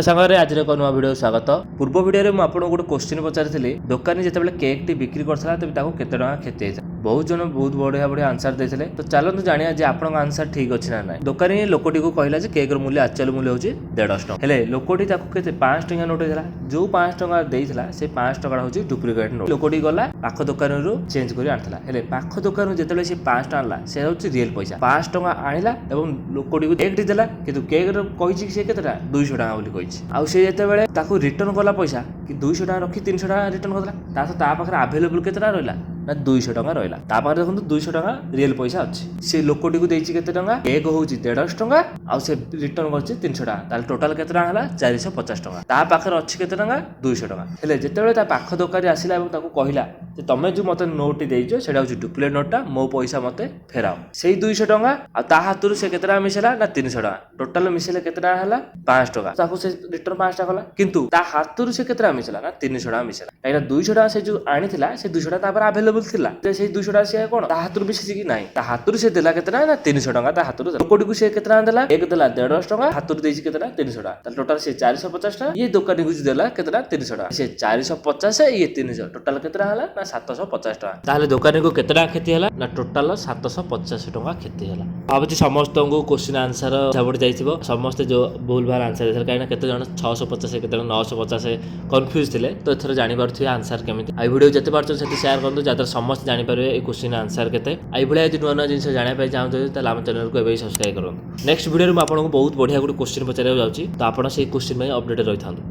ସାଙ୍ଗରେ ଆଜିର ଏକ ନୂଆ ଭିଡ଼ିଓ ସ୍ୱାଗତ। ପୂର୍ବ ଭିଡ଼ିଓରେ ମୁଁ ଆପଣଙ୍କୁ ଗୋଟେ କ୍ୱେଶ୍ଚିନ୍ ପଚାରିଥିଲି, ଦୋକାନୀ ଯେତେବେଳେ କେକ୍ ଟି ବିକ୍ରି କରିଥିଲା ତେବେ ତାକୁ କେତେ ଟଙ୍କା କ୍ଷତି ହେଇଥିଲା। ବହୁତ ଜଣ ବହୁତ ବଢିଆ ବଢିଆ ଆନ୍ସର ଦେଇଥିଲେ। ତ ଚାଲନ୍ତୁ ଜାଣିବା ଯେ ଆପଣଙ୍କ ଆନ୍ସର ଠିକ୍ ଅଛି ନା ନାହିଁ। ଦୋକାନୀ ଲୋକଟିକୁ କହିଲା ଯେ କେକ୍ ର ମୂଲ୍ୟ ଆକ୍ଚୁଆଲି ମୂଲ୍ୟ ହେଉଛି 150 ଟଙ୍କା। ହେଲେ ଲୋକଟି ତାକୁ କେତେ 5 ଟଙ୍କା ନୋଟ୍ ଦେଇଥିଲା। ଯୋଉ 5 ଟଙ୍କା ଦେଇଥିଲା ସେ 5 ଟଙ୍କା ହେଉଛି ଡୁପ୍ଲିକେଟ୍ ନୋଟ୍। ଲୋକଟି ଗଲା ପାଖ ଦୋକାନରୁ ଚେଞ୍ଜ କରି ଆଣିଥିଲା। ହେଲେ ପାଖ ଦୋକାନରୁ ଯେତେବେଳେ ସେ 5 ଟଙ୍କା ଆଣିଲା ସେ ହେଉଛି ରିଏଲ୍ ପଇସା। 5 ଟଙ୍କା ଆଣିଲା ଏବଂ ଲୋକଟିକୁ କେକ୍ ଟି ଦେଲା, କିନ୍ତୁ କେକ୍ ର କହିଛି ସେ କେତେ ଟଙ୍କା 200 ଟଙ୍କା ବୋଲି କହିଛି। ଆଉ ସେ ଯେତେବେଳେ ତାକୁ ରିଟର୍ନ କଲା ପଇସା କି 200 ଟଙ୍କା ରଖି 300 ଟଙ୍କା ରିଟର୍ନ କରିଦେଲା, ତା ପାଖରେ ଆଭେଲେବୁଲ କେତେ ଟଙ୍କା ରହିଲା ନା 200 ଟଙ୍କା ରହିଲା। ତା ପାଖରେ ଦେଖନ୍ତୁ 200 ଟଙ୍କା ରିଏଲ୍ ପଇସା ଅଛି। ସେ ଲୋକଟିକୁ ଦେଇଛି କେତେ ଟଙ୍କା, କେକ୍ ହେଉଛି 150 ଟଙ୍କା ଆଉ ସେ ରିଟର୍ନ କରିଛି 300 ଟଙ୍କା। ତାହେଲେ ଟୋଟାଲ କେତେ ଟଙ୍କା ହେଲା 450 ଟଙ୍କା। ତା ପାଖରେ ଅଛି କେତେ ଟଙ୍କା 200 ଟଙ୍କା। ହେଲେ ଯେତେବେଳେ ତା ପାଖ ଦୋକାନୀ ଆସିଲା ଏବଂ ତାକୁ କହିଲା ଯେ ତମେ ଯୋଉ ମତେ ନୋଟ୍ ଟି ଦେଇଛ ସେଟା ହେଉଛି ଡୁପ୍ଲିକେଟ୍ ନୋଟ୍, ମୋ ପଇସା ମତେ ଫେରାଅ। ସେଇ 200 ଟଙ୍କା ଆଉ ତା ହାତରୁ ସେ କେତେ ଟଙ୍କା ମିଶେଇଲା ନା 300 ଟଙ୍କା। ଟୋଟାଲ ମିଶେଇଲେ କେତେ ଟଙ୍କା ହେଲା 5 ଟଙ୍କା। ତାକୁ ସେ ରିଟର୍ନ 5 ଟଙ୍କା କଲା, କିନ୍ତୁ ତା ହାତରୁ ସେ କେତେ ଟଙ୍କା ମିଶେଇଲା ନା 300 ଟଙ୍କା ମିଶେଇଲା। କାହିଁକିନା 200 ଟଙ୍କା ସେ ଯୋଉ ଆଣିଥିଲା ସେ 200 ଟଙ୍କା ତାପରେ ଆଭେଲେବୁଲ ଥିଲା। ସେଇ 200 ଟଙ୍କା ସେ କଣ ତା ହାତରୁ ମିଶିଛି କି ନାହିଁ, ତା ହାତରୁ ସେ ଦେଲା କେତେ ଟଙ୍କା ନା 300 ଟଙ୍କା। ତା ହାତରୁ ଲୋକଟିକୁ ସେ କେତେ ଟଙ୍କା ଦେଲା, ଏକ ଦେଲା 150 ଟଙ୍କା, ହାତରୁ ଦେଇଛି କେତେ ଟଙ୍କା 300 ଟଙ୍କା। ତାହେଲେ ଟୋଟାଲ ସେ 450 ଟଙ୍କା। ଇଏ ଦୋକାନୀକୁ ଦେଲା କେତେ ଟଙ୍କା 300 ଟଙ୍କା। ସେ 450 ଇଏ 300 ଟୋଟାଲ କେତେ ଟଙ୍କା ହେଲା ନା 750 ଟଙ୍କା। ତାହେଲେ ଦୋକାନୀକୁ କେତେ ଟଙ୍କା କ୍ଷତି ହେଲା ନା ଟୋଟାଲ 750 ଟଙ୍କା କ୍ଷତି ହେଲା। ଭାବୁଛି ସମସ୍ତଙ୍କୁ କ୍ୱେଶ୍ଚିନ୍ ଆନ୍ସର ବୁଝାପଡ଼ି ଯାଇଥିବ। ସମସ୍ତେ ଯୋଉ ଭୁଲ ଭାଲ ଆନ୍ସର ଦେଇଥିଲେ, କାହିଁକିନା କେତେ ଜଣ 650 କେତେ ଜଣ 950 କନଫ୍ୟୁଜ ଥିଲେ। ତ ଏଥର ଜାଣିପାରୁଥିବେ ଆନ୍ସର କେମିତି। ଏଇ ଭିଡ଼ିଓ ଯେତେ ପାରୁଛନ୍ତି ସେତେ ସେୟାର କରନ୍ତୁ, ଯାହାଦ୍ୱାରା ସମସ୍ତେ ଜାଣିପାରିବେ ଏଇ କ୍ୱେଶ୍ଚିନ୍ ଆନ୍ସର କେତେ। ଏଇଭଳିଆ ଯଦି ନୂଆ ନୂଆ ଜିନିଷ ଜାଣିବା ପାଇଁ ଚାହୁଁଛନ୍ତି ତାହେଲେ ଆମ ଚ୍ୟାନେଲକୁ ଏବେ ସବସ୍କ୍ରାଇବ କରନ୍ତୁ। ନେକ୍ସଟ ଭିଡ଼ିଓରେ ମୁଁ ଆପଣଙ୍କୁ ବହୁତ ବଢ଼ିଆ ଗୋଟେ କ୍ୱେଶ୍ଚିନ୍ ପଚାରିବାକୁ ଯାଉଛି, ତ ଆପଣ ସେଇ କ୍ୱେଶ୍ଚିନ୍ ପାଇଁ ଅପଡେଟ୍ ରହିଥାନ୍ତୁ।